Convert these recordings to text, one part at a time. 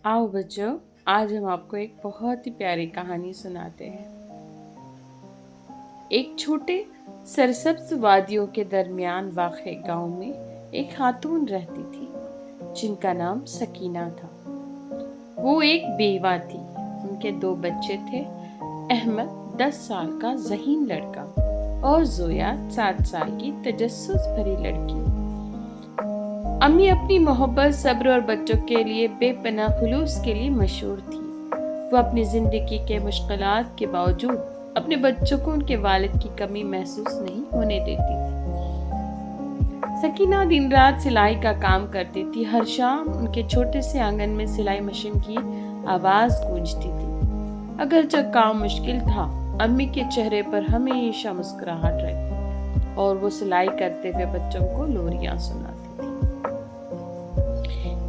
आओ बच्चों, आज हम आपको एक बहुत ही प्यारी कहानी सुनाते हैं। एक छोटे सरसब्ज वादियों के दरमियान वाक़े गांव में एक खातून रहती थी जिनका नाम सकीना था। वो एक बेवा थी। उनके 2 बच्चे थे, अहमद 10 साल का ज़हीन लड़का और जोया 7 साल की तजस्सुस भरी लड़की। अम्मी अपनी मोहब्बत, सब्र और बच्चों के लिए बेपनाह खुलूस के लिए मशहूर थी। वो अपनी ज़िंदगी के मुश्किलात के बावजूद अपने बच्चों को उनके वालिद की कमी महसूस नहीं होने देती थी। सकीना दिन रात सिलाई का काम करती थी। हर शाम उनके छोटे से आंगन में सिलाई मशीन की आवाज़ गूंजती थी। अगर जब काम मुश्किल था, अम्मी के चेहरे पर हमेशा मुस्कुराहट रहती और वो सिलाई करते हुए बच्चों को लोरियां सुनाती थी।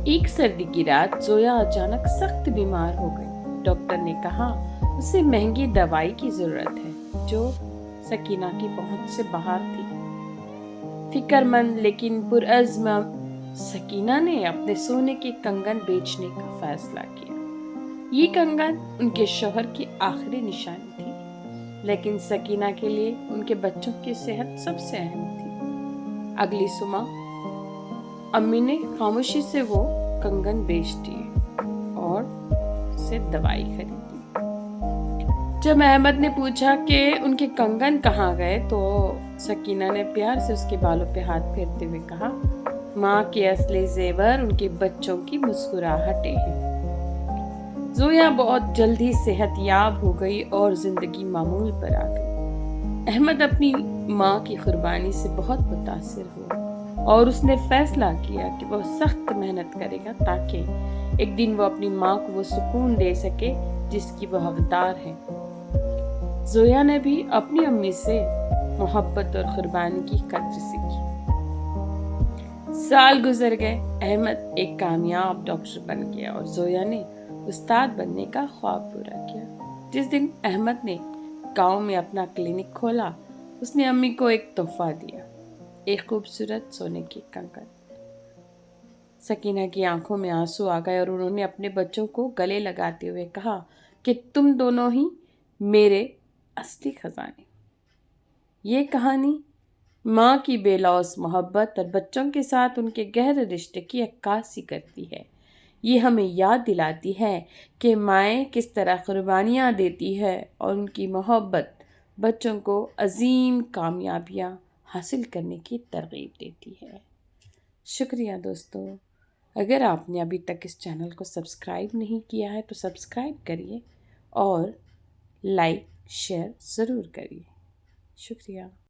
एक सर्दी की रात जोया अचानक सख्त बीमार हो गई। डॉक्टर ने कहा उसे महंगी दवाई की जरूरत है, जो सकीना की पहुंच से बाहर थी। फिक्रमंद लेकिन पुरअज़्म सकीना ने अपने सोने के कंगन बेचने का फैसला किया। ये कंगन उनके शौहर की आखिरी निशानी थी, लेकिन सकीना के लिए उनके बच्चों की सेहत सबसे अहम थी। अगली सुबह अम्मी ने खामोशी से वो कंगन बेच दिए और उससे दवाई खरीदी। जब अहमद ने पूछा कि उनके कंगन कहाँ गए, तो सकीना ने प्यार से उसके बालों पे हाथ फेरते हुए कहा, माँ के असली जेवर उनके बच्चों की मुस्कुराहटें हैं। जोया बहुत जल्दी सेहतयाब हो गई और जिंदगी मामूल पर आ गई। अहमद अपनी माँ की कुर्बानी से बहुत मुतासिर हुआ और उसने फैसला किया कि वह सख्त मेहनत करेगा ताकि एक दिन वो अपनी माँ को वो सुकून दे सके जिसकी वह हकदार है। जोया ने भी अपनी अम्मी से मोहब्बत और कुर्बानी की कद्र सीखी। साल गुजर गए। अहमद एक कामयाब डॉक्टर बन गया और जोया ने उस्ताद बनने का ख्वाब पूरा किया। जिस दिन अहमद ने गांव में अपना क्लिनिक खोला, उसने अम्मी को एक तोहफा दिया, एक खूबसूरत सोने की कंगन। सकीना की आंखों में आंसू आ गए और उन्होंने अपने बच्चों को गले लगाते हुए कहा कि तुम दोनों ही मेरे असली खजाने। ये कहानी माँ की बेलौस मोहब्बत और बच्चों के साथ उनके गहरे रिश्ते की अक्कासी करती है। ये हमें याद दिलाती है कि माएँ किस तरह कुर्बानियाँ देती है और उनकी मोहब्बत बच्चों को अजीम कामयाबियाँ हासिल करने की तरगीब देती है। शुक्रिया दोस्तों। अगर आपने अभी तक इस चैनल को सब्सक्राइब नहीं किया है तो सब्सक्राइब करिए और लाइक शेयर ज़रूर करिए। शुक्रिया।